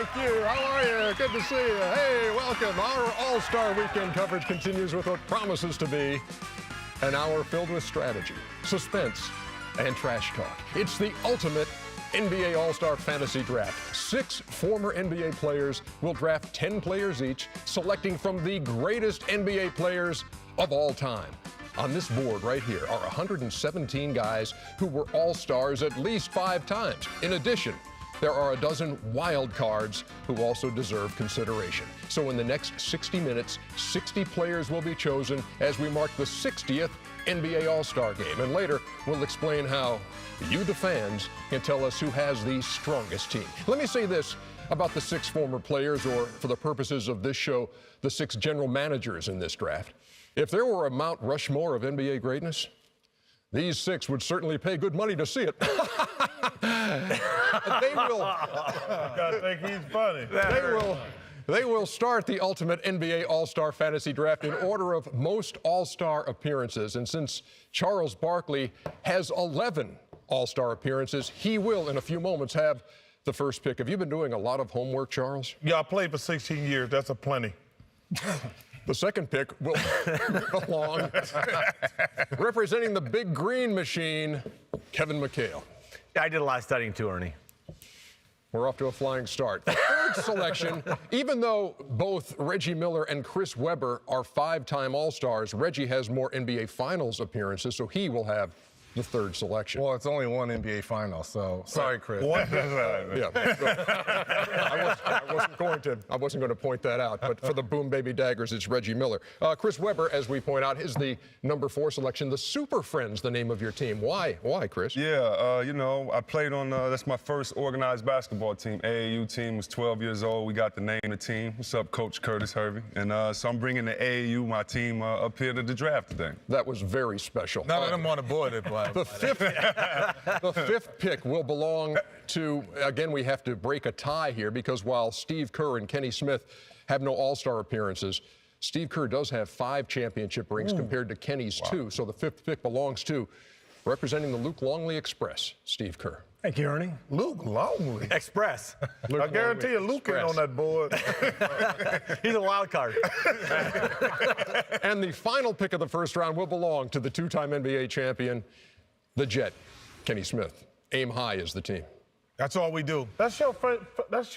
Thank you. How are you? Good to see you. Hey, welcome. Our All-Star Weekend coverage continues with what promises to be an hour filled with strategy, suspense, and trash talk. It's the ultimate NBA All-Star Fantasy Draft. 6 former NBA players will draft 10 players each, selecting from the greatest NBA players of all time. On this board right here are 117 guys who were All-Stars at least 5 times. In addition, there are a dozen wild cards who also deserve consideration. So in the next 60 minutes, 60 players will be chosen as we mark the 60th NBA All-Star Game. And later, we'll explain how you, the fans, can tell us who has the strongest team. Let me say this about the 6 former players, or for the purposes of this show, the 6 general managers in this draft. If there were a Mount Rushmore of NBA greatness, these 6 would certainly pay good money to see it. They will. I think he's funny. They will start the ultimate NBA All-Star Fantasy Draft in order of most All-Star appearances. And since Charles Barkley has 11 All-Star appearances, he will, in a few moments, have the first pick. Have you been doing a lot of homework, Charles? Yeah, I played for 16 years. That's a plenty. The second pick will belong, representing the Big Green Machine, Kevin McHale. I did a lot of studying too, Ernie. We're off to a flying start. The third selection, even though both Reggie Miller and Chris Webber are 5-time All-Stars, Reggie has more NBA Finals appearances, so he will have the third selection. Well, it's only one NBA final, so sorry, Chris. Yeah, I wasn't going to point that out, but for the Boom Baby Daggers, it's Reggie Miller. Chris Webber, as we point out, is the number 4 selection. The Super Friends, the name of your team. Why, Chris? Yeah, you know, I played on, that's my first organized basketball team. AAU team, was 12 years old. We got to name the team. What's up, Coach Curtis Hervey? And so I'm bringing the AAU, my team, up here to the draft today. That was very special. None of them on the board, the fifth pick will belong to, again, we have to break a tie here because while Steve Kerr and Kenny Smith have no All-Star appearances, Steve Kerr does have 5 championship rings compared to Kenny's 2. So the 5th pick belongs to, representing the Luke Longley Express, Steve Kerr. Thank you, Ernie. Luke Longley. Express. I guarantee you Luke ain't on that board. He's a wild card. And the final pick of the first round will belong to the 2-time NBA champion, the Jet, Kenny Smith. Aim high is the team. That's all we do. That's your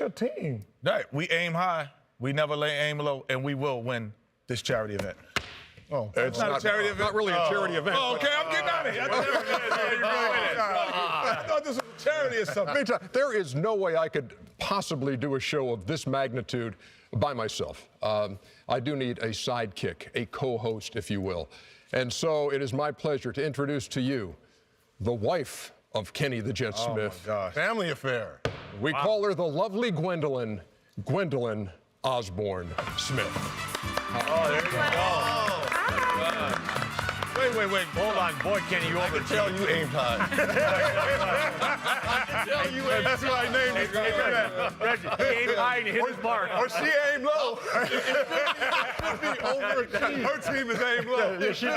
team. Right. We aim high. We never aim low, and we will win this charity event. Oh, it's not a charity event. Not really a charity event. Oh, okay, I'm getting out of here. I thought this was a charity or something. There is no way I could possibly do a show of this magnitude by myself. I do need a sidekick, a co-host, if you will. And so it is my pleasure to introduce to you the wife of Kenny the Jet Smith. Oh, my gosh. Family affair. We call her the lovely Gwendolyn Osborne Smith. Oh, there you go. Wait. Hold on. Boy, Kenny, you over. Tell you aim high. That's why I named it. Reggie, he aimed high and hit his mark. Or she aimed low. Her team is aimed low. Yeah, she I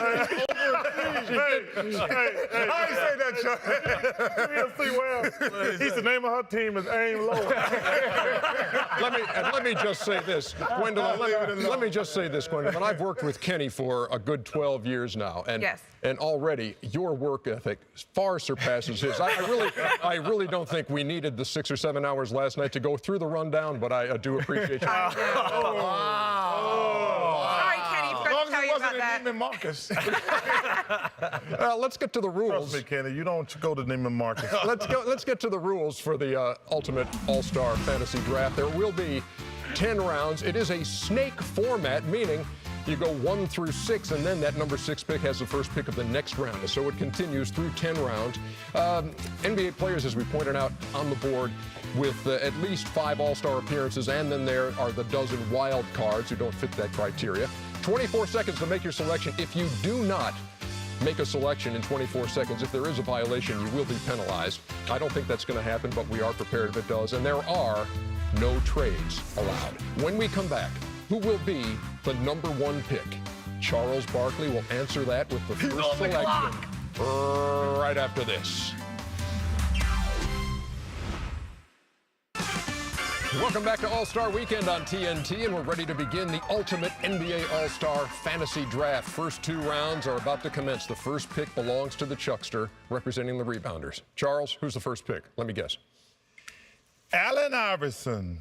ain't say that, Chuck. We'll see well. He's the name of her team is aim low. Let me just say this, Gwendolyn. Let me just say this, Gwendolyn. I've worked with Kenny for a good 12 years now, and already your work ethic far surpasses his. I really don't think we needed the 6 or 7 hours last night to go through the rundown, but I do appreciate you. Sorry, Kenny, forgot to tell you about that. Neiman Marcus. Let's get to the rules. Trust me, Kenny, you don't go to Neiman Marcus. Let's get to the rules for the Ultimate All-Star Fantasy Draft. There will be 10 rounds. It is a snake format, meaning you go 1 through 6, and then that number 6 pick has the first pick of the next round. So it continues through 10 rounds. NBA players, as we pointed out on the board, with at least 5 All-Star appearances, and then there are the dozen wild cards who don't fit that criteria. 24 seconds to make your selection. If you do not make a selection in 24 seconds, if there is a violation, you will be penalized. I don't think that's going to happen, but we are prepared if it does. And there are no trades allowed. When we come back, who will be the number 1 pick? Charles Barkley will answer that with the first selection right after this. Welcome back to All-Star Weekend on TNT, and we're ready to begin the ultimate NBA All-Star Fantasy Draft. First 2 rounds are about to commence. The first pick belongs to the Chuckster, representing the rebounders. Charles, who's the first pick? Let me guess. Allen Iverson.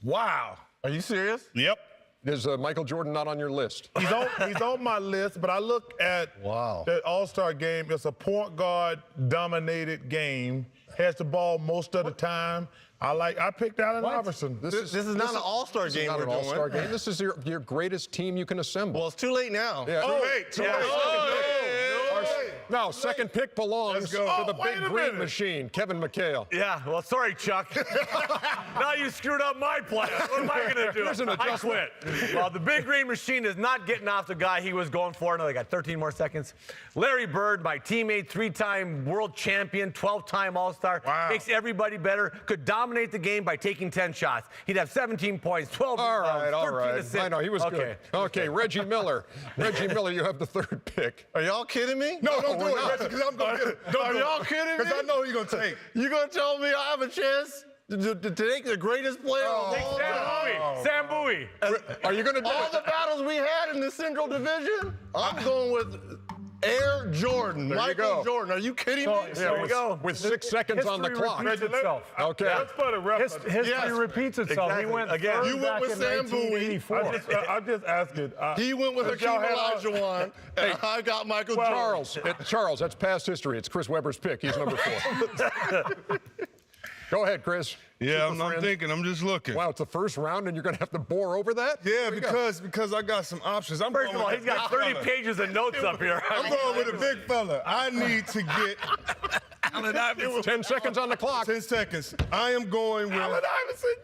Wow. Are you serious? Yep. Is Michael Jordan not on your list? He's on my list, but I look at the All-Star game. It's a point guard dominated game. Has the ball most of the time. I picked Allen Iverson. This is not an All-Star This is game not we're an doing. All-Star game. This is your greatest team you can assemble. Well, it's too late now. Yeah. Too late. Now, second pick belongs to the big green machine, Kevin McHale. Yeah, well, sorry, Chuck. Now you screwed up my plan. What am I going to do? Here's an I adjustment. quit. Well, the big green machine is not getting off the guy he was going for. Now they got 13 more seconds. Larry Bird, my teammate, 3-time world champion, 12-time All-Star. Wow. Makes everybody better. Could dominate the game by taking 10 shots. He'd have 17 points, 12 All rebounds, right. 13 assists. I know, he was good. Okay, Reggie Miller. Reggie Miller, you have the third pick. Are y'all kidding me? No, don't do we're it, not. Reggie, because I'm going to get it. Are y'all kidding me? Because I know he's going to take. You gonna tell me I have a chance to take the greatest player of all Sam time? Bowie. Sam Bowie. Are you going to do All it? the battles we had in the Central Division, I'm going with Air Jordan, you Michael go. Jordan. Are you kidding me? There we go. With 6 seconds on the History clock. repeats itself. Okay. Let's put a reference. History repeats itself. Exactly. He went Again. third You went back with in Sam Bowie. 1984. I'm just asking. He went with If y'all Hakeem had Olajuwon, and I got Michael Jordan. Charles, that's past history. It's Chris Webber's pick. He's number 4. Go ahead, Chris. Yeah, Super I'm friend. thinking. I'm just looking. Wow, it's the first round, and you're going to have to bore over that? Yeah, There you go. because I got some options. I'm First going of all, with he's the got big 30 fella. pages of notes up here. I'm going with a big fella. I need to get Allen Iverson. 10 seconds on the clock. 10 seconds. I am going with Allen Iverson.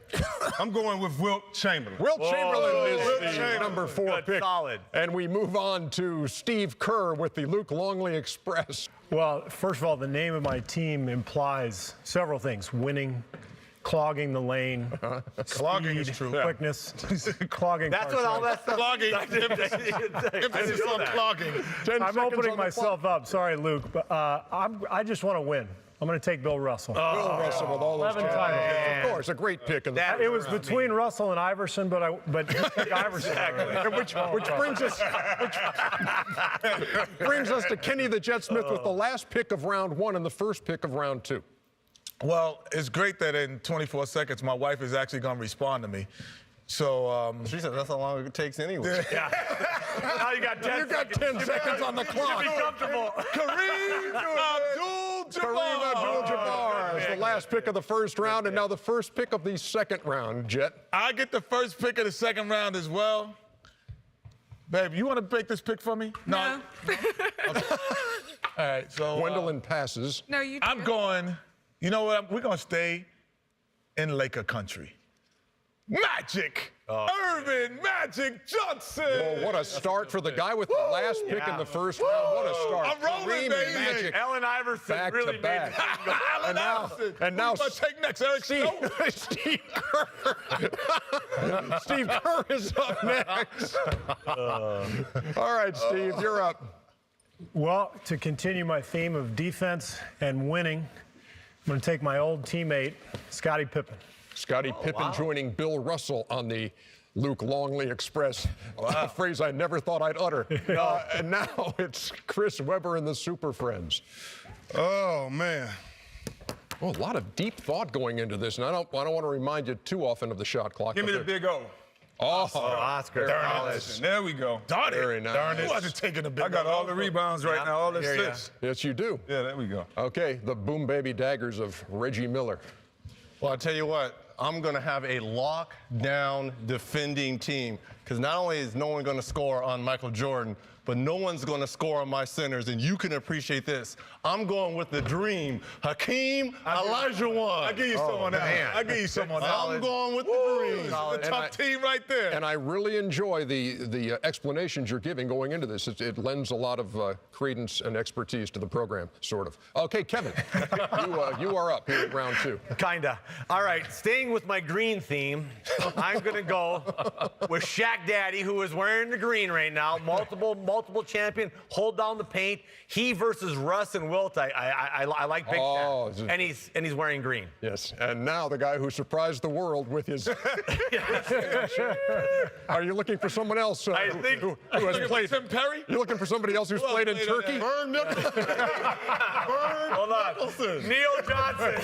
I'm going with Wilt Chamberlain. Wilt Chamberlain is Wilt the Chamberlain. number 4 Good, pick. solid. And we move on to Steve Kerr with the Luke Longley Express. Well, first of all, the name of my team implies several things: winning, clogging the lane, Clogging is speed, true. quickness, clogging. That's cars, what all right? that stuff Clogging. I didn't Emphasis know on that. clogging. 10 I'm seconds opening on the myself up. Sorry, Luke, but I just want to win. I'm going to take Bill Russell. clock. Bill Russell with all those 11 championships. titles. Of course, a great pick. In the That- It was between Russell and Iverson, but he took Iverson. which brings us to Kenny the Jet Smith with the last pick of round 1 and the first pick of round 2. Well, it's great that in 24 seconds, my wife is actually going to respond to me. So, She said that's how long it takes anyway. Yeah. Now you got 10 You got 10 seconds on the clock. Be comfortable. Kareem Kareem Abdul-Jabbar is the last pick of the first round, and now the first pick of the second round, Jet. I get the first pick of the second round as well. Babe, you want to make this pick for me? No. All right, so Gwendolyn passes. No, you do. I'm going, you know what? We're going to stay in Laker country. Magic! Irvin Magic Johnson! Oh, what a start for the guy with the last pick in the first round. What a start. I'm rolling, Kareem baby. and Magic Allen Iverson back really to back. made the Allen Iverson. and now Who's gonna take next, Eric Steve, Snow? Steve Kerr. Steve Kerr is up next. All right, Steve, you're up. Well, to continue my theme of defense and winning, I'm going to take my old teammate, Scottie Pippen. Scottie Pippen joining Bill Russell on the Luke Longley Express. A phrase I never thought I'd utter. And now it's Chris Webber and the Super Friends. Oh, man. Oh, a lot of deep thought going into this, and I don't want to remind you too often of the shot clock. Give me but the big O. Oh, Oscar. There we go. Darn it. Very nice. Darn it. Who hasn't taken a big I got all the rebounds right now, all the Hear ya. assists. yes, you do. Yeah, there we go. Okay, the boom baby daggers of Reggie Miller. Well, I'll tell you what, I'm going to have a lockdown defending team because not only is no one going to score on Michael Jordan, but no one's going to score on my centers, and you can appreciate this. I'm going with the dream, Hakeem Olajuwon. I give you some on that. man. I give you some on that. I'm going with the dream. The top team right there. And I really enjoy the explanations you're giving going into this. It lends a lot of credence and expertise to the program, sort of. Okay, Kevin, you are up here at round 2. Kinda. All right, staying with my green theme, I'm gonna go with Shaq Jack Daddy, who is wearing the green right now, multiple champion, hold down the paint. He versus Russ and Wilt. I like Big Jack. And he's wearing green. Yes, and now the guy who surprised the world with his. Are you looking for someone else I think who has played? Tim Perry? You're looking for somebody else who's played in Turkey? Vern Nicholson. Hold on. Neil Johnson.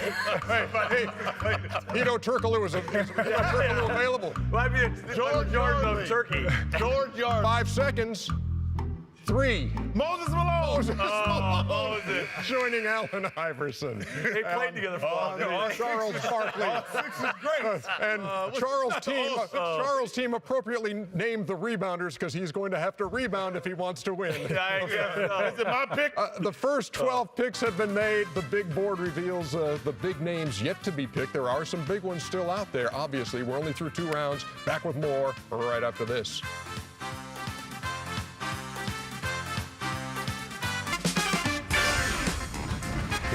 Hito Turkoglu is available. Might be George Jordan of Turkey. George Yardley. 5 seconds. 3. Moses Malone. Moses. Joining Allen Iverson. They played together for a while. Charles Barkley. Six is great. And Charles' team appropriately named the rebounders because he's going to have to rebound if he wants to win. Is it my pick? The first 12 picks have been made. The big board reveals the big names yet to be picked. There are some big ones still out there, obviously. We're only through 2 rounds. Back with more right after this.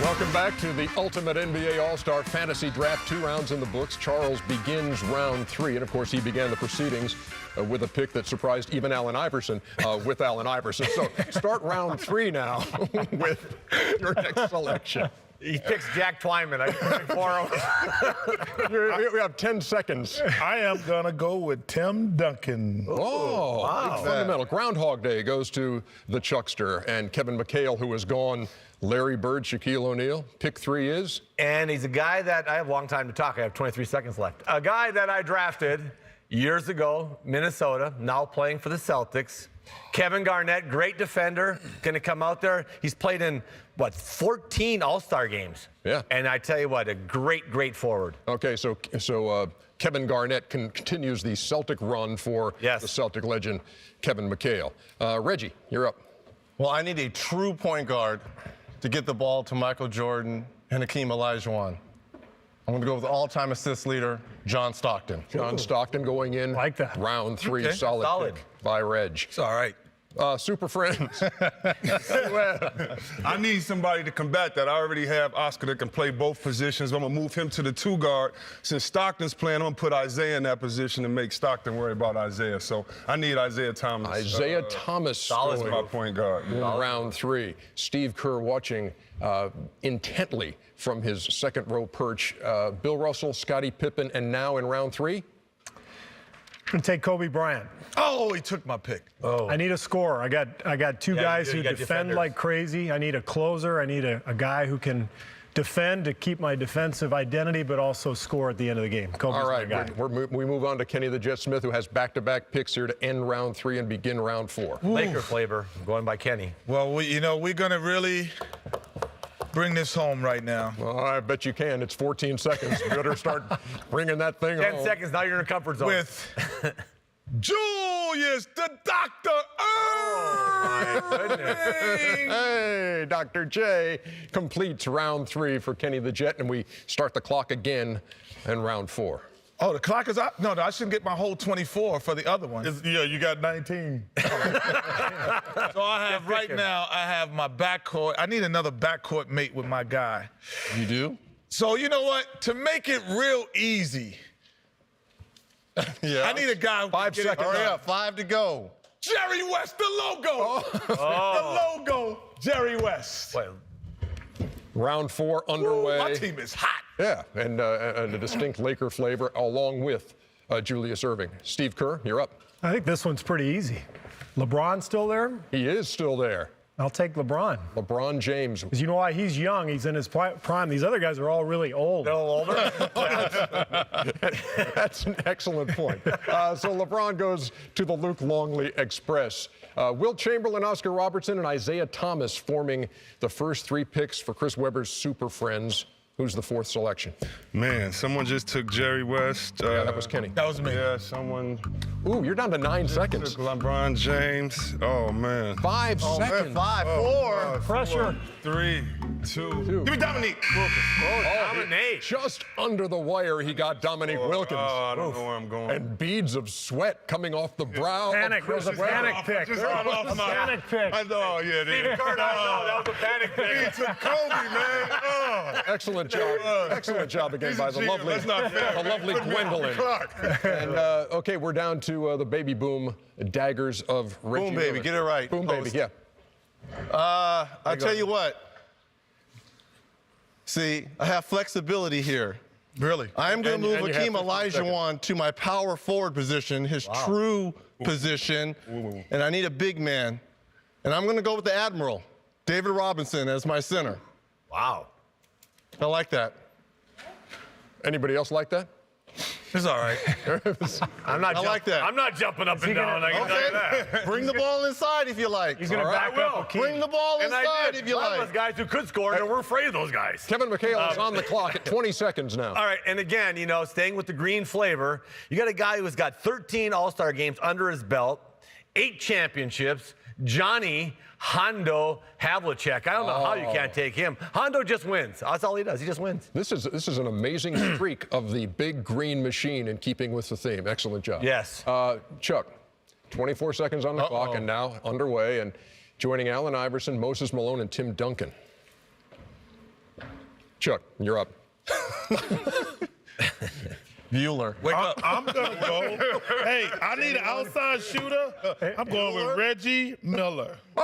Welcome back to the Ultimate NBA All-Star Fantasy Draft. 2 rounds in the books. Charles begins round 3. And, of course, he began the proceedings with a pick that surprised even Allen Iverson with Allen Iverson. So start round 3 now with your next selection. He picks Jack Twyman. I pick for him. We have 10 seconds. I am going to go with Tim Duncan. Oh, wow. Fundamental. Groundhog Day goes to the Chuckster and Kevin McHale, who is gone. Larry Bird, Shaquille O'Neal. Pick 3 is? And he's a guy that I have a long time to talk. I have 23 seconds left. A guy that I drafted years ago, Minnesota, now playing for the Celtics. Kevin Garnett, great defender, going to come out there. He's played in, 14 All-Star games. Yeah. And I tell you what, a great forward. Okay, so Kevin Garnett continues the Celtic run for the Celtic legend, Kevin McHale. Reggie, you're up. Well, I need a true point guard to get the ball to Michael Jordan and Hakeem Olajuwon. I'm going to go with all-time assist leader, John Stockton. John Stockton going in like that. round 3. Okay. Solid pick by Reg. It's all right. Super Friends. I need somebody to combat that. I already have Oscar that can play both positions. I'm going to move him to the 2 guard. Since Stockton's playing, I'm going to put Isaiah in that position and make Stockton worry about Isaiah. So I need Isaiah Thomas. Isaiah Thomas. Solid my point guard. In round 3. Steve Kerr watching intently from his second row perch. Bill Russell, Scottie Pippen, and now in round 3? I'm going to take Kobe Bryant. Oh, he took my pick. Oh. I need a scorer. I got 2 guys who defend defenders. like crazy. I need a closer. I need a guy who can defend to keep my defensive identity, but also score at the end of the game. Kobe's All my right, guy. we move on to Kenny the Jet Smith, who has back-to-back picks here to end round 3 and begin round 4. Laker flavor going by Kenny. Well, we're going to really bring this home right now. Well, I bet you can. It's 14 seconds. You better start bringing that thing 10 home. seconds, now you're in a comfort zone. With Julius the Dr. My goodness. Hey, Dr. J completes round 3 for Kenny the Jet, and we start the clock again in round 4. Oh, the clock is up? No, I shouldn't get my whole 24 for the other one. Yeah, you got 19. So I have right now, I have my backcourt. I need another backcourt mate with my guy. You do? So you know what? To make it real easy, Yeah. I need a guy who 5 can get it seconds. done. Hurry up, 5 to go. Jerry West, the logo. The logo, Jerry West. Wait, Round 4 underway. My team is hot. Yeah, and a distinct Laker flavor along with Julius Erving. Steve Kerr, you're up. I think this one's pretty easy. LeBron still there? He is still there. I'll take LeBron. LeBron James. Because you know why? He's young. He's in his prime. These other guys are all really old. a little older? That's an excellent point. So LeBron goes to the Luke Longley Express. Wilt Chamberlain, Oscar Robertson, and Isaiah Thomas forming the first 3 picks for Chris Webber's Super Friends. Who's the 4th selection? Man, someone just took Jerry West. Yeah, that was Kenny. That was me. Yeah, someone Ooh, you're down to 9 seconds. took LeBron James. Oh, man. 5 seconds. 5, 4. Pressure. 3, 2. Give me Dominique. Dominique. Just under the wire, he got Dominique Wilkins. Oh, I don't know where I'm going. And beads of sweat coming off the brow. Panic. Of It was a Chris panic Webber. pick. Just got off my- Panic pick. I know, yeah, it is. Kurt, that was a panic He pick. took Kobe, man. Oh. Excellent job. Excellent job again by the He's a genius. lovely, That's not fair. the lovely Put me on the Gwendolyn. clock. And okay, we're down to to the baby boom daggers of Reggie Boom, baby, Miller. get it right. Boom, baby, Host. yeah. I tell you what. See, I have flexibility here. Really? I am going to move and you have Hakeem 15 seconds. Olajuwon to my power forward position, his true position, and I need a big man. And I'm going to go with the Admiral, David Robinson, as my center. Wow. I like that. Anybody else like that? It's all right. I'm not. I like that. I'm not jumping up and down. I can tell you that. Okay. Bring the ball inside if you like. He's going to back up Akeem. Bring the ball And I inside did. if you A lot of like. us guys who could score, and we're afraid of those guys. Kevin McHale is on the clock at 20 seconds now. All right, and again, you know, staying with the green flavor, you got a guy who's got 13 All-Star games under his belt, 8 championships, Johnny Hondo Havlicek. I don't know how you can't take him. Hondo just wins. That's all he does. He just wins. This is an amazing streak of the big green machine in keeping with the theme. Excellent job. Yes. Chuck, 24 seconds on the clock and now underway, and joining Allen Iverson, Moses Malone, and Tim Duncan. Chuck, you're up. Bueller. Wake up. I'm gonna go. Hey, I need an outside shooter. I'm going with Reggie Miller. Our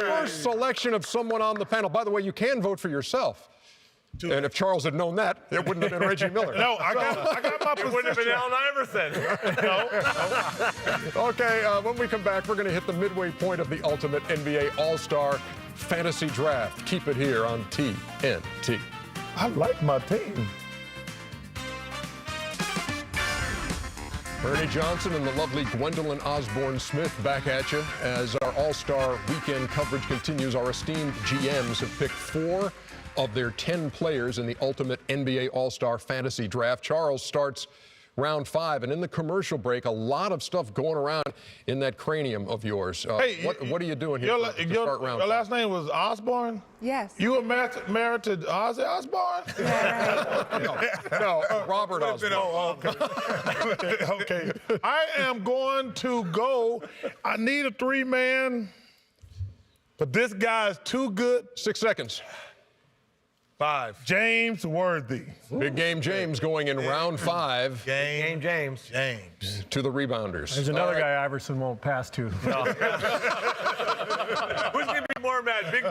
first selection of someone on the panel. By the way, you can vote for yourself. And if Charles had known that, it wouldn't have been Reggie Miller. No, I got my position. Wouldn't have been Allen Iverson. Okay, when we come back, we're going to hit the midway point of the ultimate NBA All-Star Fantasy Draft. Keep it here on TNT. I like my team. Ernie Johnson and the lovely Gwendolyn Osborne Smith back at you as our All-Star Weekend coverage continues. Our esteemed GMs have picked 4 of their 10 players in the ultimate NBA All-Star Fantasy Draft. Charles starts round 5, and in the commercial break, a lot of stuff going around in that cranium of yours. Hey, what are you doing here to start round your 5? last name was Osborne? Yes. You were married to Ozzy Osbourne? No, Robert Osborne. Okay. I am going to go. I need a 3-man, but this guy is too good. 6 seconds. 5. James Worthy. Big game James going in round 5 Game James. James. to the rebounders. There's another guy Iverson won't pass to. Who's going to be more mad, Big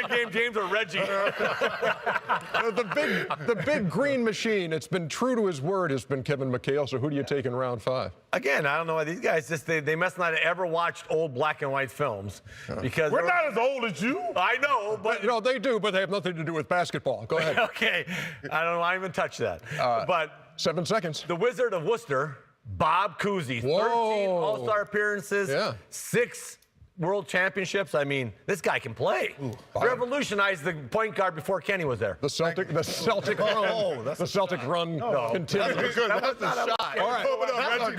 Game James or Reggie? The big green machine, it's been true to his word, has been Kevin McHale. So who do you take in round 5? Again, I don't know why these guys they must not have ever watched old black and white films because We're not as old as you. I know, but No, they do, but they have nothing to do with basketball. Go ahead. okay, I don't know. I even touched that. But 7 seconons. the Wizard of Worcester, Bob Cousy, 13 Whoa. All-Star appearances, Yeah. 6 World Championships. I mean, this guy can play. Revolutionized the point guard before Kenny was there. The Celtic run. The Celtic run continues. That's a shot. All right. I love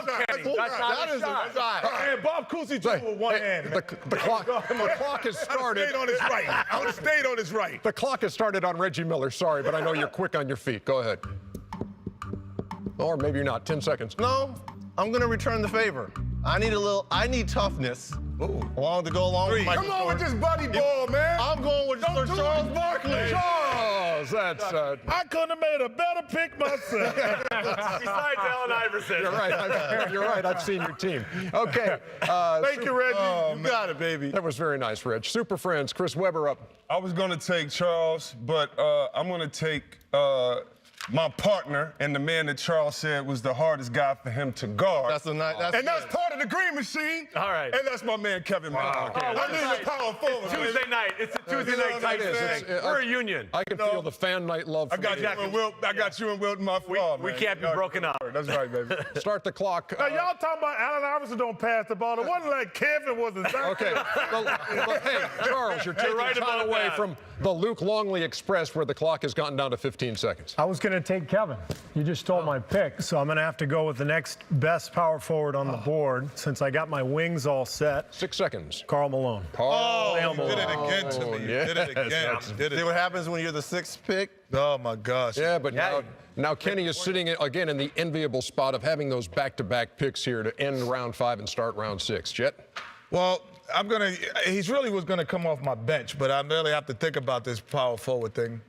Kenny. That's not a shot. And Bob Cousy too with one hand. The clock has started. Stayed on his right. I would have stayed on his right. The clock has started on Reggie Miller. Sorry, but I know you're quick on your feet. Go ahead. Or maybe you're not. 10 seconds. No, I'm going to return the favor. I need toughness. Along to go along with Michael Come on with Jordan. this buddy ball, man. I'm going with Sir Charles Barkley. Charles, that's I couldn't have made a better pick myself. Besides Allen Iverson. you're right. You're right. I've seen your team. Okay. Thank you, Reggie. You got it, baby. That was very nice, Rich. Super Friends, Chris Webber up. I was going to take Charles, but I'm going to take my partner and the man that Charles said was the hardest guy for him to guard. That's and that's part of the green machine. All right. And that's my man Kevin McHale. I need a power forward. Tuesday night. It's a Tuesday night type thing. We're a union. I can feel the fan night love. I From got you and Wilt. I got you and Wilt in my flaw, We man. can't be broken up. That's right, baby. Start the clock. Now, y'all talking about Allen Iverson don't pass the ball. It wasn't like Kevin was a Okay. But hey, Charles, you're taking right time about away that. from the Luke Longley Express where the clock has gotten down to 15 seconds. I was going to take Kevin. You just stole my pick, so I'm going to have to go with the next best power forward on the board since I got my wings all set. 6 seconds. Karl Malone. You did it again to me. You yes, did it again. that's- You did See it. what happens when you're the 6th pick? Oh, my gosh. Yeah, but now Kenny is sitting again in the enviable spot of having those back-to-back picks here to end round 5 and start round 6. Jet? Well, he's really was going to come off my bench, but I really have to think about this power forward thing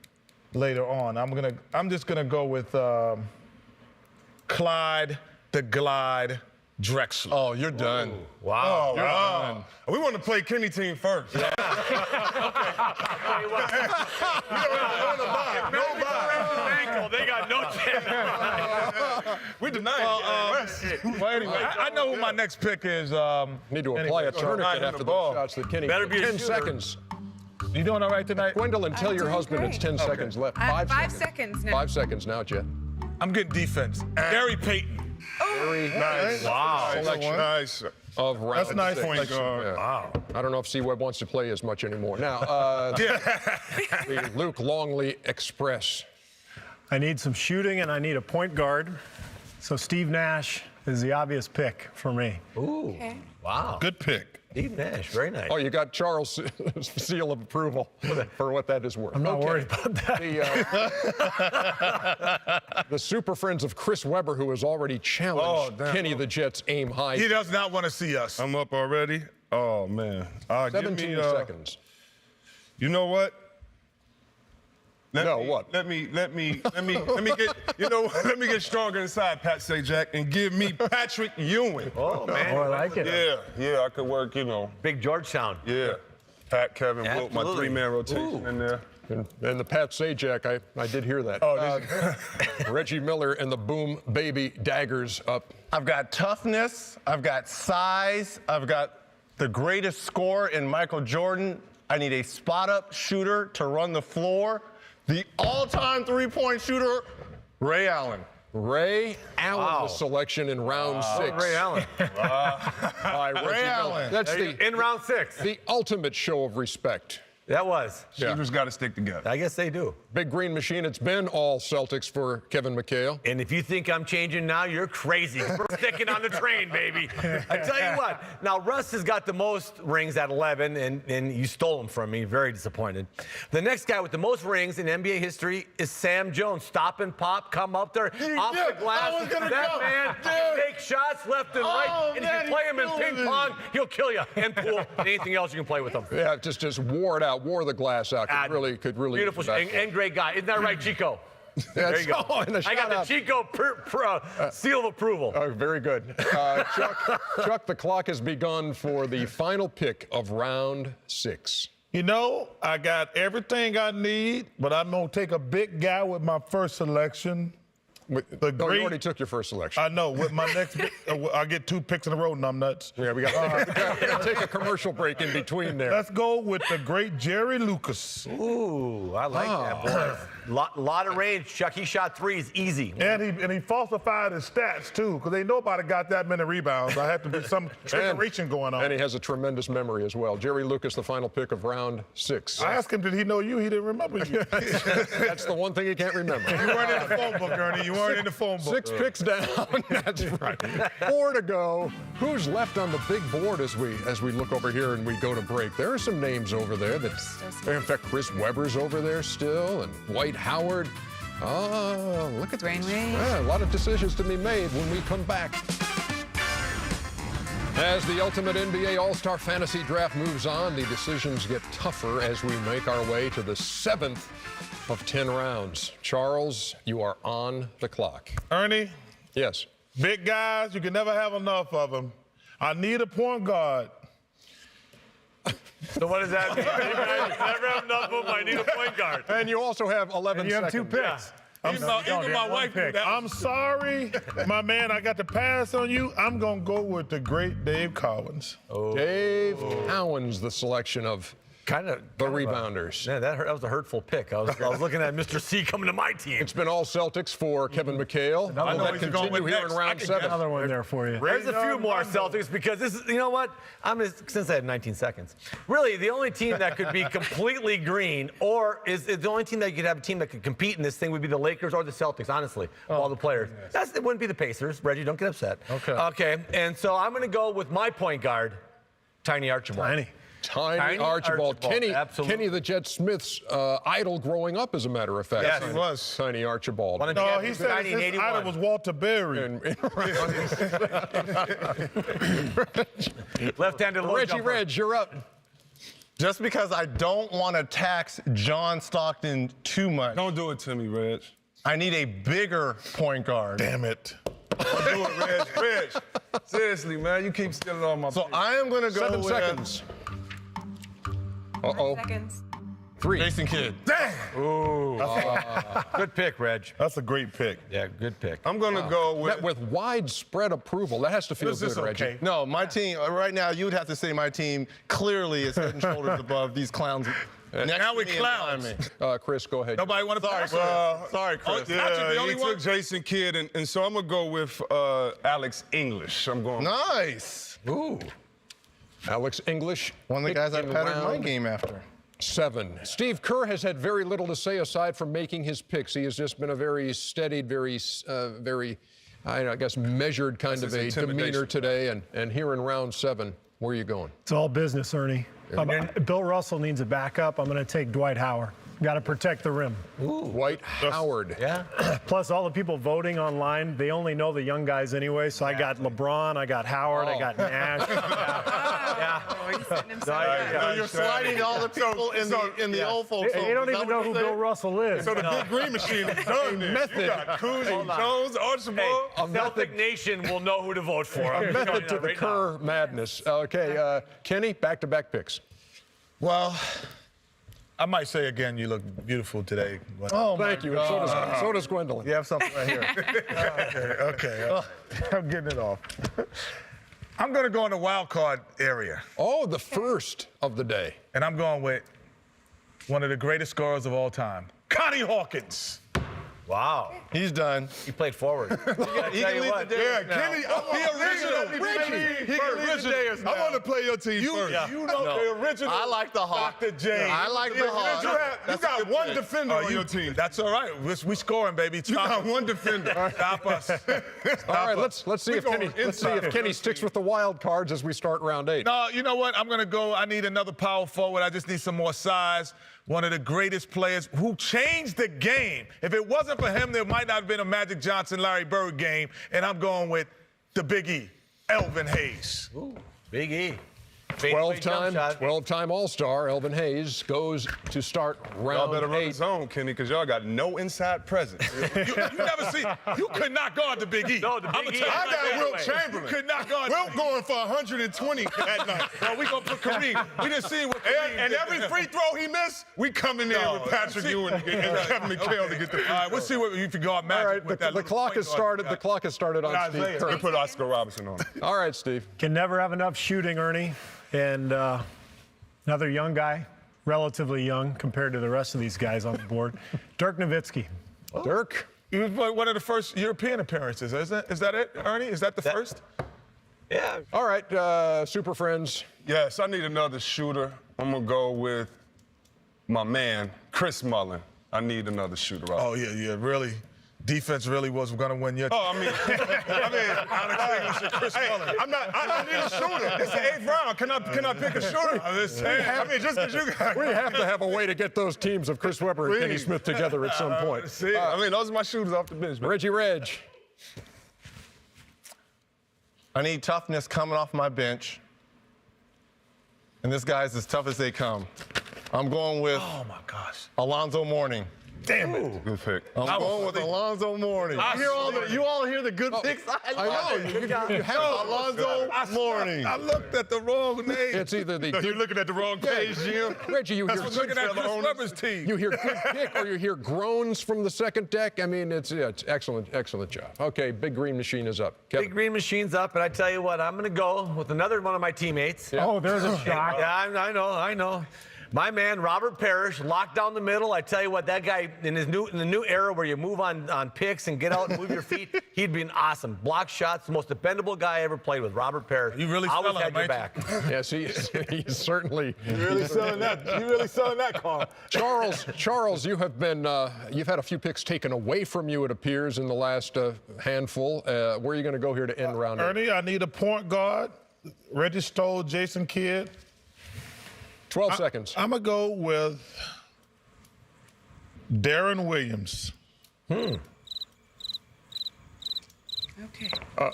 later on. I'm just going to go with Clyde the Glide Drexler. Oh, you're done. Wow. Oh, wow. We want to play Kenny team first. Yeah. They got no chance. We denied Well, anyway, I know who my next pick is. Need to apply a tourniquet after those shots that Kenny. Better be a 10 shooter. seconds. You doing all right tonight? Gwendolyn, tell your doing husband it's great. 10 seconds left. I have 5 5 seconds now. 5 seconds now, Jet. I'm getting defense. Gary Payton. Very Nice. Wow. selection Nice. of round That's nice. 6. Point guard. Yeah. Wow. I don't know if C-Web wants to play as much anymore. Now, the Luke Longley Express. I need some shooting and I need a point guard. So Steve Nash is the obvious pick for me. Ooh. Okay. Wow. Good pick. Steve Nash. Very nice. Oh, you got Charles' seal of approval for what that is worth. I'm not worried about that. The super friends of Chris Webber, who has already challenged damn. Kenny the Jet's aim high. He does not want to see us. I'm up already. Oh, man. 17 seconds. You know what? Let me get stronger inside, Pat Sajak, and give me Patrick Ewing. Oh, man. Oh, I like it. Yeah, I could work, Big Georgetown. Yeah. Pat, Kevin, Wilt, my Absolutely. 3-man rotation in there. And the Pat Sajak, I did hear that. Reggie Miller and the Boom Baby Daggers up. I've got toughness. I've got size. I've got the greatest scorer in Michael Jordan. I need a spot-up shooter to run the floor. The all-time three-point shooter, Ray Allen. Ray Allen, Wow. the selection in round 6. Ray Allen. By Reggie Ray Miller. Allen. That's In round 6. the ultimate show of respect. That was. Shooters got to stick together. I guess they do. Big Green Machine, it's been all Celtics for Kevin McHale. And if you think I'm changing now, you're crazy. We're sticking on the train, baby. I tell you what. Now, Russ has got the most rings at 11, and you stole them from me. Very disappointed. The next guy with the most rings in NBA history is Sam Jones. Stop and pop, come up there, off the glass. I was gonna That go. man takes shots left and right. And if you play him in ping pong, he'll kill you. And pool, and anything else you can play with him. Yeah, just wore it out, wore the glass out. Could really. Beautiful and great guy. Isn't that right, Chico? There you go. Oh, and a I got the shout-out. Chico seal of approval. Oh, very good. Chuck, the clock has begun for the final pick of round 6. You know, I got everything I need, but I'm going to take a big guy with my first selection. You already took your first selection. I know. With my next pick, I get 2 picks in a row, and I'm nuts. Yeah, we got to take a commercial break in between there. Let's go with the great Jerry Lucas. Ooh, I like that, boy. Lot of range, Chuck. He shot threes easy. And he falsified his stats, too, because ain't nobody got that many rebounds. I had to be some trickeration going on. And he has a tremendous memory as well. Jerry Lucas, the final pick of round 6. I asked him, did he know you? He didn't remember you. That's the one thing he can't remember. You weren't in the phone book, Ernie. You weren't in the phone book. 6 picks down. That's right. 4 to go. Who's left on the big board as we look over here and we go to break? There are some names over there that, in fact, Chris Webber's over there still, and Dwight Howard. Oh, look at Dwayne this. Wade. Yeah, a lot of decisions to be made when we come back. As the ultimate NBA All-Star Fantasy Draft moves on, the decisions get tougher as we make our way to the 7th of 10 rounds. Charles, you are on the clock. Ernie, Yes. big guys, you can never have enough of them. I need a point guard. So what does that mean? Never have enough of them. I need a point guard. And you also have 11 You have 2 seconds. picks. Even my wife pick. I'm sorry, my man, I got to pass on you. I'm going to go with the great Dave Cowens. Dave Cowens, the selection of the rebounders. Man, that was a hurtful pick. I was looking at Mr. C coming to my team. It's been all Celtics for Kevin McHale. I Will know that he's going continue with here next. in I round can 7? Another one there for you. There's a few more Celtics because this is, you know what? Since I had 19 seconds. Really, the only team that could be completely green or is the only team that you could have a team that could compete in this thing would be the Lakers or the Celtics, honestly, of all the players. It wouldn't be the Pacers. Reggie, don't get upset. Okay, and so I'm going to go with my point guard, Tiny Archibald. Tiny Archibald. Kenny, absolutely. Kenny the Jet Smith's idol growing up, as a matter of fact. Yes, he was. Tiny Archibald. No, he said his 81. idol was Walter Berry. Left-handed low Reggie jumper. Reg, you're up. Just because I don't want to tax John Stockton too much, Don't do it to me, Reg. I need a bigger point guard. Damn it. Don't do it, Reg. Seriously, man, you keep stealing all my So picks. I am going to go 7 with seconds. Uh-oh. Seconds. 3. Jason Kidd. Good pick, Reg. That's a great pick. Yeah, good pick. I'm going to go Met with... with widespread approval. That has to feel This good, is Reggie. okay. No, my team, right now, you would have to say my team clearly is head and shoulders above these clowns. Now we clowns. Chris, go ahead. Nobody want to pass it. Sorry, Chris. Oh, Patrick, the Yeah, only he one? took Jason Kidd, and so I'm going to go with Alex English. I'm going... Nice. Ooh. Alex English. One of the guys I picked in patterned my round game after. 7. Steve Kerr has had very little to say aside from making his picks. He has just been a very steadied, very, I guess, measured kind of a demeanor today. And here in round 7, where are you going? It's all business, Ernie. Bill Russell needs a backup. I'm going to take Dwight Howard. Got to protect the rim. Dwight Howard. Yeah. Plus, all the people voting online, they only know the young guys anyway. So I got LeBron, I got Howard, I got Nash. Oh, he's setting himself up. So you're sliding all the people in the old folks' They don't even know who Bill Russell is. So the big green machine is done there. Method. You got Kuz, Jones, Archibald. Celtic Nation will know who to vote for. I'm Method telling to you the right Kerr madness. Okay, Kenny, back-to-back picks. Well, I might say again, you look beautiful today. Oh, Thank you. And so does Gwendolyn. You have something right here. Okay. I'm getting it off. I'm going to go in the wild card area, Oh, the first of the day. and I'm going with one of the greatest scorers of all time, Connie Hawkins. Wow. He's done. He played forward. He tell can you lead what. the dance now. Kenny, the original. He can lead the dance now. I want to play your team first. You know the original. I like the Hawk. Dr. J. I like the Hawk. You got one defender on your team. That's all right. We scoring, baby. You got one defender. Stop us. All right, let's see if going Kenny sticks with the wild cards as we start round 8. No, you know what? I'm going to go. I need another power forward. I just need some more size. One of the greatest players who changed the game. If it wasn't for him, there might not have been a Magic Johnson, Larry Bird game. And I'm going with the Big E, Elvin Hayes. Ooh, Big E. 12-time All-Star Elvin Hayes goes to start Y'all round better run 8. the zone, Kenny, because y'all got no inside presence. You never see. You could not guard the Big E. No, the Big E. I got Wilt You Chamberlain. could not guard. Wilt going for 120 that night. Well, we gonna put Kareem. We didn't see what Kareem And did. every free throw he missed, we come in there No, with Patrick see- Ewing and Kevin McHale to get the free All right, we'll see what you can guard All Magic right, with the that. clock has started. The clock has started on Steve Isaiah. Kerr. We put Oscar Robertson on. All right, Steve. Can never have enough shooting, Ernie. And another young guy, relatively young compared to the rest of these guys on the board, Dirk Nowitzki. Dirk. He was one of the first European appearances, isn't it? Is that it, Ernie? Is that the first? Yeah. All right, Super Friends. Yes, I need another shooter. I'm going to go with my man, Chris Mullin. I need another shooter. Oh, yeah, really. Defense really was going to win your. Oh, Alex English and Chris Mullin. I need a shooter. It's the 8th round. Can I pick a shooter? Just because you got. We have to have a way to get those teams of Chris Webber and Kenny Smith together at some point. See, those are my shooters off the bench, man. Reggie Reg. I need toughness coming off my bench. And this guy's as tough as they come. I'm going with Oh my gosh. Alonzo Mourning. Damn it. Good pick. I'm going with Alonzo Mourning. You all hear the good picks? I know. You have Alonzo Mourning. I looked at the wrong name. It's either the You're looking at the wrong page, Jim. Reggie, you hear Looking at Chris Webber's team. you hear good pick or you hear groans from the second deck. I mean, it's excellent job. Okay, Big Green Machine is up. Kevin. Big Green Machine's up, and I tell you what, I'm going to go with another one of my teammates. Oh, there's a shock. Yeah, I know. My man, Robert Parrish, locked down the middle. I tell you what, that guy in the new era where you move on picks and get out and move your feet, he'd be an awesome block shots, the most dependable guy I ever played with. Robert Parrish. You really always selling had him, your ain't back. Yes, he's certainly. You really selling that, Carl. Charles, you have been you've had a few picks taken away from you, it appears, in the last handful. Where are you going to go here to end round 8? Ernie, I need a point guard. Reggie stole Jason Kidd. 12 seconds. I'm going to go with Darren Williams. Okay.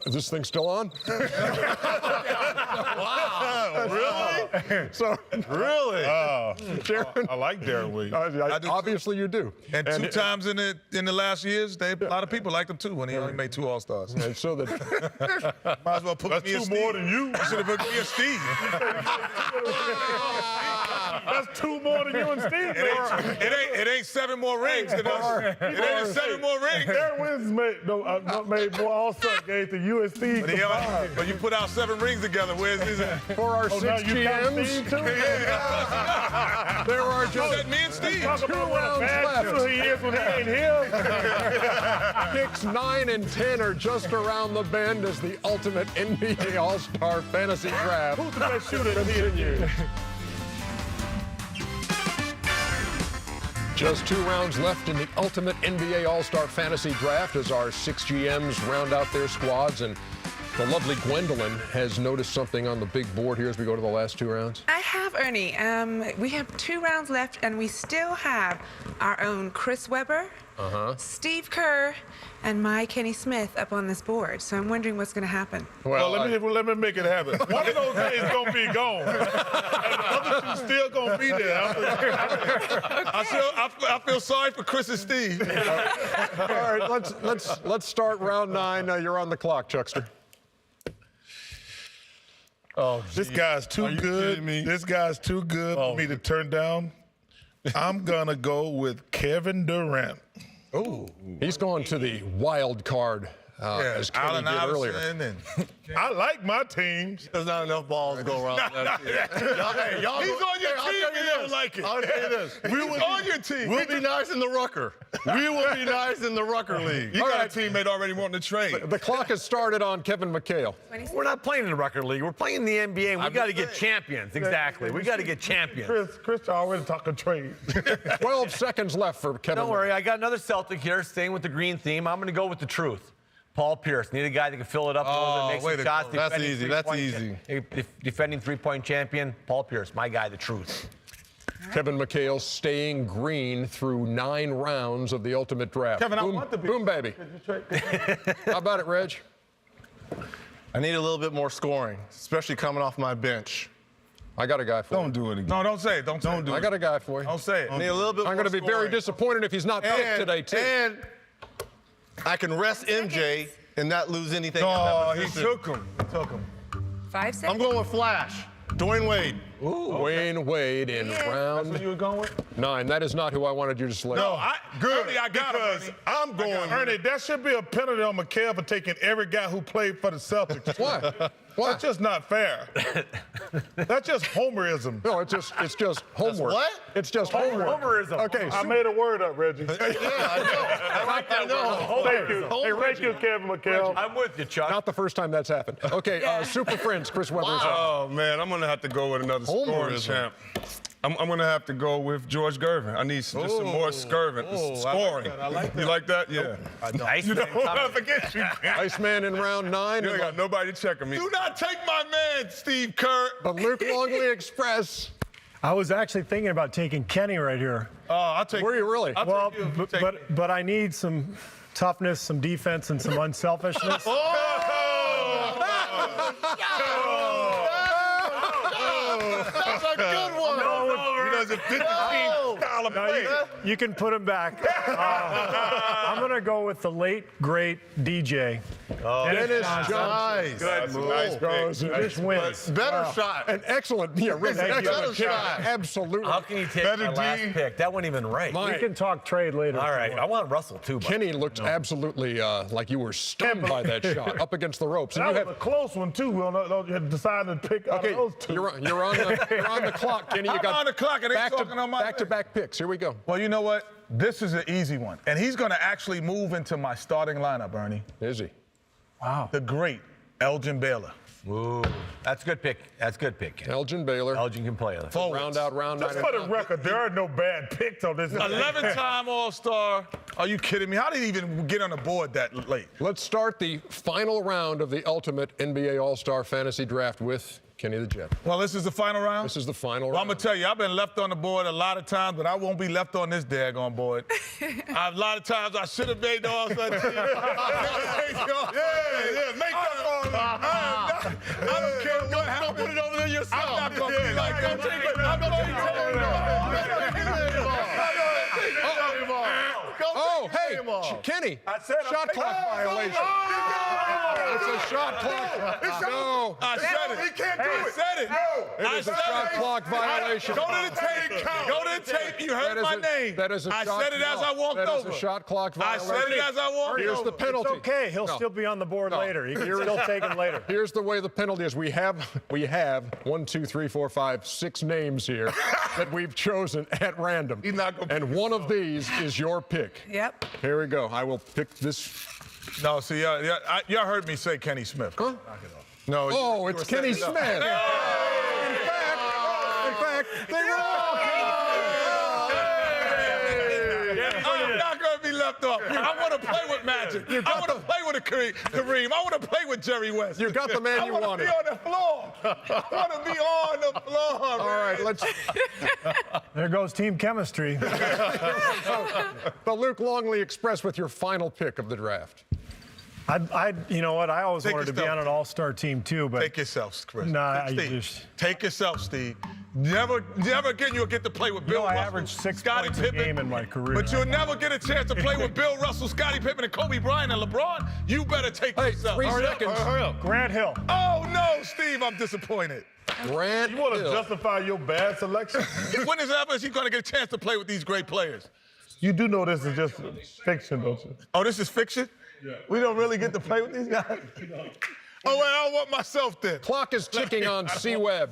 Is this thing still on? Wow. Really? So Really? Darren, I like Darren Williams. obviously you do. And two times in the last years, a lot of people liked him too when he only made 2 All-Stars. And so that Might as well put me and two Steve. more than you. You should have put me and Steve. That's 2 more than you and Steve. It ain't 7 more rings than us. It ain't 7 more rings. Darren Williams made more All-Star games than you and Steve combined. But you put out 7 rings together. Where's his at? for our Oh, 6 now you count GMs, Steve too? there are You just said me and Steve. Talk about what a rounds bad left. shooter he is when he ain't here. picks 9 and 10 are just around the bend as the ultimate NBA All-Star Fantasy Draft Who's the best shooter that he continues. Just 2 rounds left in the ultimate NBA All-Star Fantasy Draft as our 6 GMs round out their squads, and the lovely Gwendolyn has noticed something on the big board here as we go to the last 2 rounds. I have, Ernie. We have 2 rounds left, and we still have our own Chris Webber, Steve Kerr, and my Kenny Smith up on this board. So I'm wondering what's going to happen. Well, let me make it happen. One of those days is gonna be gone, and the other 2 still gonna be there. I feel sorry for Chris and Steve. All right, let's start round 9. You're on the clock, Chuckster. Oh, This guy's too good. kidding me? This guy's too good for me to turn down. I'm gonna go with Kevin Durant. He's going to the wild card as Kenny Allen did earlier. Iverson and I like my teams. There's not enough balls to go around. Y'all He's on your team and you don't like it. I'll tell you this. He's on your team. We'll be nice in the Rucker. We will be nice in the Rucker League. You got a teammate already wanting to trade. The clock has started on Kevin McHale. We're not playing in the record league. We're playing in the NBA, and we got to get champions. Exactly. We got to get champions. Chris already talking trade. 12 seconds left for Kevin. Don't worry, I got another Celtic here, staying with the green theme. I'm going to go with the truth. Paul Pierce. Need a guy that can fill it up a little bit, make way some to shots. go. That's defending easy, that's three-point defending 3-point champion, Paul Pierce, my guy, the truth. Kevin McHale staying green through 9 rounds of the ultimate draft. Kevin, I boom, want to be. boom, baby. How about it, Reg? I need a little bit more scoring, especially coming off my bench. I got a guy for Don't do it again. No, don't say it. Don't do it. you. I got a guy for you. Don't say it. I need a little bit I'm more going to be very scoring. disappointed if he's not picked today, too. And I can rest MJ and not lose anything. in Oh, that he position. took him. 5 I'm seconds. going with Flash. Dwayne Wade. Wayne Wade in round You were going with? 9. That is not who I wanted you to select. No, Good. Ernie, I got him, because Ernie. I'm going. Ernie, that should be a penalty on McHale for taking every guy who played for the Celtics. Why? Why? That's just not fair. That's just homerism. No, it's just homework. what? It's just homework. Homerism. Okay, I made a word up, Reggie. Yeah, I like that. I know. Thank you. Hey, thank you, Kevin McHale. I'm with you, Chuck. not the first time that's happened. Okay, Super Friends, Chris Weber's up. Oh, man, I'm going to have to go with another scoring Homerism. champ. I'm going to have to go with George Gervin. I need just some more scoring. Scoring. I like that. You like that? Yeah. Nice. You don't want to forget you. Iceman in round 9. You ain't got nobody checking me. Do not take my man, Steve Kerr. The Luke Longley Express. I was actually thinking about taking Kenny right here. I'll take Were you really? Well, take you. but I need some toughness, some defense, and some unselfishness. That's a good one. He doesn't fit the team style of play. You can put him back. I'm going to go with the late, great DJ. Dennis Johnson. Nice. That's a nice Goes, pick. just wins. Better shot. An excellent, yeah, Rick, Thank you. excellent shot. Absolutely. How can you take Better my last D. pick? That wasn't even right. My- We can talk trade later. All right. I want Russell, too. But Kenny looked absolutely like you were stunned by that shot up against the ropes. And That you was a close one, too. You had decided to pick out okay, of those two. you're on the clock, Kenny. You I'm got on the clock and they talking on my back-to-back picks. Here we go. Well, you know what? This is an easy one. And he's going to actually move into my starting lineup, Ernie. Is he? The great Elgin Baylor. Ooh, that's a good pick. That's a good pick. Kenny. Elgin Baylor. Elgin can play. Round out round 9. Just for the record, there are no bad picks on this. 11-time All-Star. Are you kidding me? How did he even get on the board that late? Let's start the final round of the ultimate NBA All-Star Fantasy Draft with Kenny the Jet. Well, this is the final round? This is the final Well, I'm round. going to tell you, I've been left on the board a lot of times, but I won't be left on this daggone board. A lot of times I should have made the All-Star team. Yeah, make that call. I don't care what happens. Don't put it over to yourself. I'm not going to be like, don't take it. I'm going to take Oh, hey, Kenny. I said shot clock violation. It's a shot clock. No. I said it. He can't do I it. said it. It is a shot clock violation. Go to the tape. Go to the tape. You heard my name. That is a I shot said it as I walked That over. is a shot clock I violation. said it as I walked Here's over. the penalty. It's okay. He'll No. still be on the board No. later. He can still take him later. Here's the way the penalty is. We have 1, 2, 3, 4, 5, 6 names here that we've chosen at random. He's not gonna And one of these is your pick. Yep. Here we go. I will pick this. No, see, y'all heard me say Kenny Smith. Huh? No. Oh, you it's were Kenny setting Smith. it up. In fact, they were all I'm not going to be left off. I want to play with Magic. I want to play with Kareem. I want to play with Jerry West. You got the man you I want wanted. to be on the floor. I want to be on the floor. All right, let's. There goes team chemistry. The Luke Longley Express with your final pick of the draft. You know what? I always Take wanted to be yourself. on an all-star team too, but Take yourself, Chris. Nah, Steve, take yourself, Steve. Never again you'll get to play with Bill I Russell, averaged 6 Scottie points a Pippen, game in my career. But you'll never get a chance to play with Bill Russell, Scottie Pippen, and Kobe Bryant and LeBron. You better take Hey, yourself. 3 Hurry up. seconds. Hurry up. Grant Hill. Oh no, Steve, I'm disappointed. Grant You want to Hill. justify your bad selection? When is ever is he going to get a chance to play with these great players? You do know this is just fiction, don't you? Oh, this is fiction? Yeah. We don't really get to play with these guys? Oh, well, I want myself then. Clock is ticking on C-Web.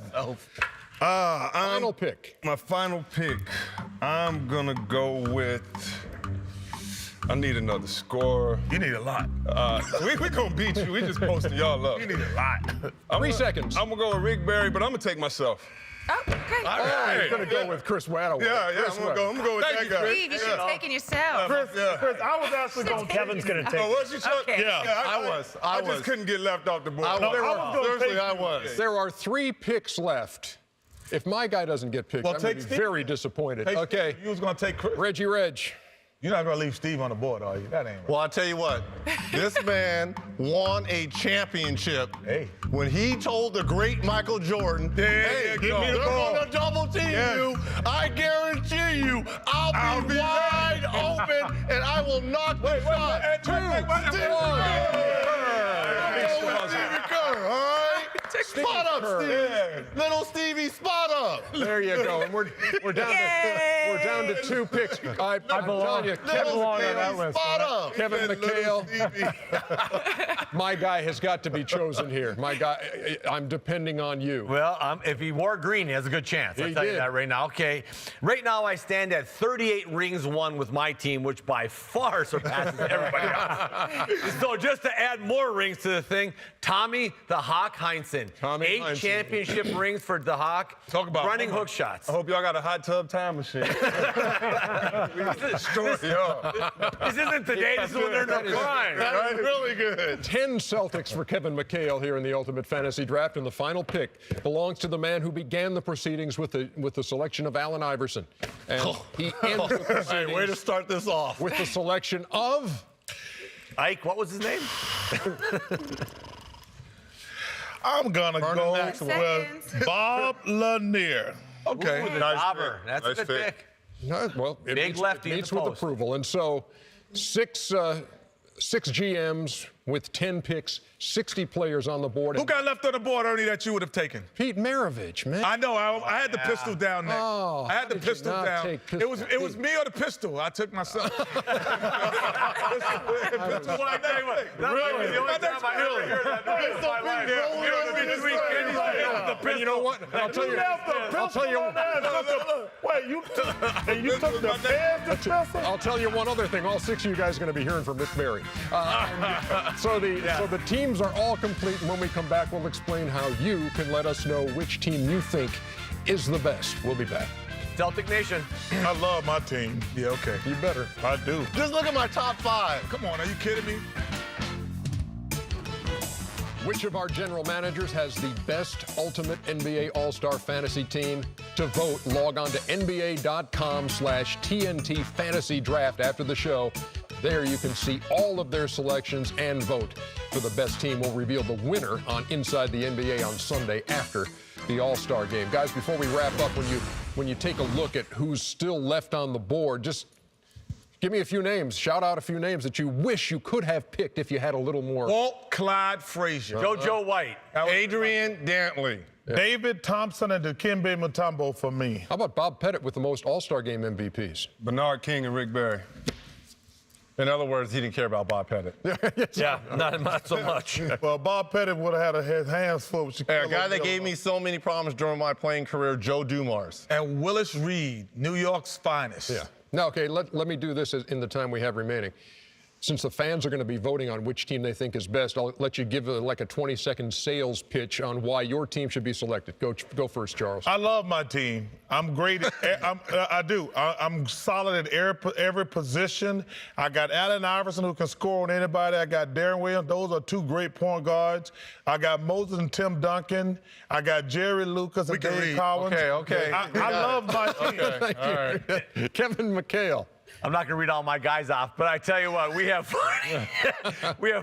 Final pick. My final pick, I'm going to go with, I need another scorer. You need a lot. We going to beat you. We just posting y'all up. You need a lot. 3 seconds. I'm going to go with Rick Barry, but I'm going to take myself. Oh, okay. Oh, you're going to go with Chris Waddle. Yeah, Chris I'm going to go with Thank that you, guy. Steve, you should have taken yourself. Chris, I was actually going Kevin's going to take Oh, it. was you Chuck? Okay. Yeah, I I was. just couldn't get left off the board. I was. gonna Seriously, take I was. There are 3 picks left. If my guy doesn't get picked, Well, I'm going take to be Steve. very disappointed. Hey, Okay, Steve, you was going to take Chris. Reggie Reg. You're not going to leave Steve on the board, are you? That ain't right. Well, I'll tell you what, this man won a championship Hey. when he told the great Michael Jordan, hey, give me the they're ball." going to double team you. I guarantee you, I'll be wide open and I will knock the shot. Stevie Kerr, all right? Spot up, Stevie. Little Stevie, spot up. There you go. And we're down to 2 picks. I'm telling you, Little belong on Stevie, that list, spot up. Kevin McHale, my guy has got to be chosen here. My guy, I'm depending on you. Well, if he wore green, he has a good chance. I'll He tell you did. that right now. Okay. Right now, I stand at 38 rings won with my team, which by far surpasses everybody else. So just to add more rings to the thing, Tommy the Hawk Heinsohn. Tommy 8 Heinsohn. championship rings for the Hawk. Talk about running hook shots. I hope y'all got a hot tub time machine. This isn't today. This is when they're in their prime. That is really good. 10 Celtics for Kevin McHale here in the Ultimate Fantasy Draft, and the final pick belongs to the man who began the proceedings with the selection of Allen Iverson. And he ends the Hey, proceedings way to start this off. with the selection of... Ike, what was his name? I'm gonna go Seconds. with Bob Lanier. Okay. Nice Robber. pick. That's Nice a good pick. pick. No, well, it Big meets, lefty it in meets the with post. approval. And so 6 GMs with 10 picks, 60 players on the board. Who and got left on the board, Ernie, that you would have taken? Pete Maravich, man. I know. I had the pistol down there. Oh, I how had the did you pistol not down. take It was pistol? me or the pistol. I took myself. Pistol what I take. Really? The only time I ever heard that noise in my life. And you know what? I'll tell you. I'll tell you. Wait, you took the fans to pistol? I'll tell you one other thing. All 6 of you guys are going to be hearing from Rick Barry. So the teams are all complete, and when we come back, we'll explain how you can let us know which team you think is the best. We'll be back. Celtic Nation. I love my team. Yeah, okay. You better. I do. Just look at my top 5. Come on, are you kidding me? Which of our general managers has the best ultimate NBA All-Star fantasy team? To vote, log on to nba.com/TNT Fantasy Draft after the show. There you can see all of their selections and vote for the best team. We'll reveal the winner on Inside the NBA on Sunday after the All-Star game. Guys, before we wrap up, when you take a look at who's still left on the board, just give me a few names. Shout out a few names that you wish you could have picked if you had a little more. Walt Clyde Frazier. JoJo White. Adrian Dantley. David Thompson and Dikembe Mutombo for me. How about Bob Pettit with the most All-Star game MVPs? Bernard King and Rick Barry. In other words, he didn't care about Bob Pettit. Yeah, not so much. Well, Bob Pettit would have had his hands full with Hey, a guy that gave me so many problems during my playing career, Joe Dumars. And Willis Reed, New York's finest. Yeah. Now, okay, let me do this in the time we have remaining. Since the fans are going to be voting on which team they think is best, I'll let you give like a 20-second sales pitch on why your team should be selected. Go first, Charles. I love my team. I'm great. I do. I'm solid at every position. I got Allen Iverson who can score on anybody. I got Darren Williams. Those are two great point guards. I got Moses and Tim Duncan. I got Jerry Lucas and Dave Collins. Okay. I love my team. Thank you. All right. Kevin McHale. I'm not going to read all my guys off, but I tell you what, we have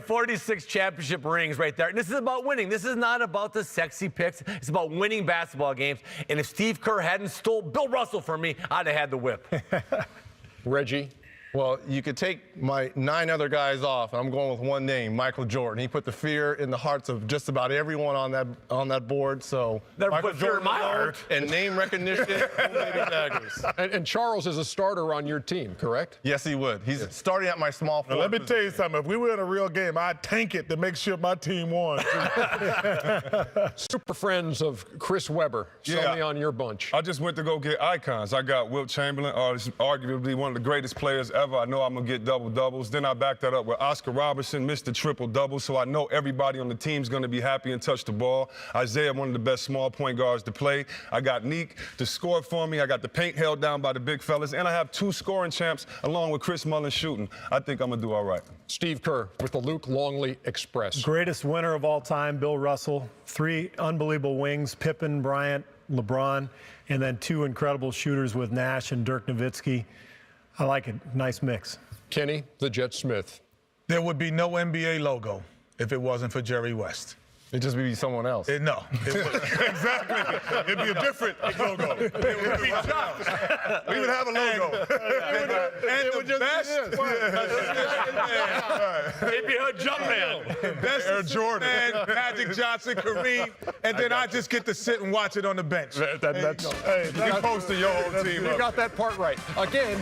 46 championship rings right there. And this is about winning. This is not about the sexy picks. It's about winning basketball games. And if Steve Kerr hadn't stole Bill Russell from me, I'd have had the whip. Reggie. Well, you could take my 9 other guys off. I'm going with one name, Michael Jordan. He put the fear in the hearts of just about everyone on that board. So Never Michael put fear in my alone heart. and name recognition. Daggers. And Charles is a starter on your team, correct? Yes, he would. He's starting at my small Now, forward let me tell you something. If we were in a real game, I'd tank it to make sure my team won. Super friends of Chris Webber. Yeah. Me on your bunch. I just went to go get icons. I got Wilt Chamberlain, arguably one of the greatest players ever. I know I'm going to get double-doubles. Then I backed that up with Oscar Robertson, Mr. Triple-Double, so I know everybody on the team's going to be happy and touch the ball. Isaiah, one of the best small point guards to play. I got Neek to score for me. I got the paint held down by the big fellas. And I have 2 scoring champs along with Chris Mullin shooting. I think I'm going to do all right. Steve Kerr with the Luke Longley Express. Greatest winner of all time, Bill Russell. 3 unbelievable wings, Pippen, Bryant, LeBron, and then 2 incredible shooters with Nash and Dirk Nowitzki. I like it. Nice mix. Kenny, the Jet Smith. There would be no NBA logo if it wasn't for Jerry West. It'd just be someone else. No. Exactly. It'd be a different logo. It would be chopped. We would have a logo. And the best, Maybe a jump man. best Air Jordan. man, Magic Johnson, Kareem, and then I just get to sit and watch it on the bench. That's Hey, you posted your whole team You up. got that part right. Again,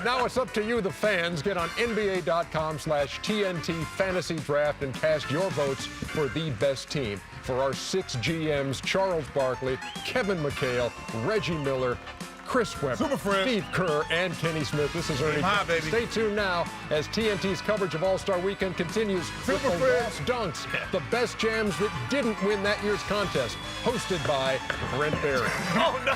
now it's up to you, the fans. Get on NBA.com/TNT Fantasy Draft and cast your votes for the best team. For our 6 GMs, Charles Barkley, Kevin McHale, Reggie Miller, Chris Webber, Super friend. Steve Kerr, and Kenny Smith. This is Ernie. Hi, baby. Stay tuned now as TNT's coverage of All-Star Weekend continues with the Lost Dunks, the best jams that didn't win that year's contest, hosted by Brent Barry. Oh, no.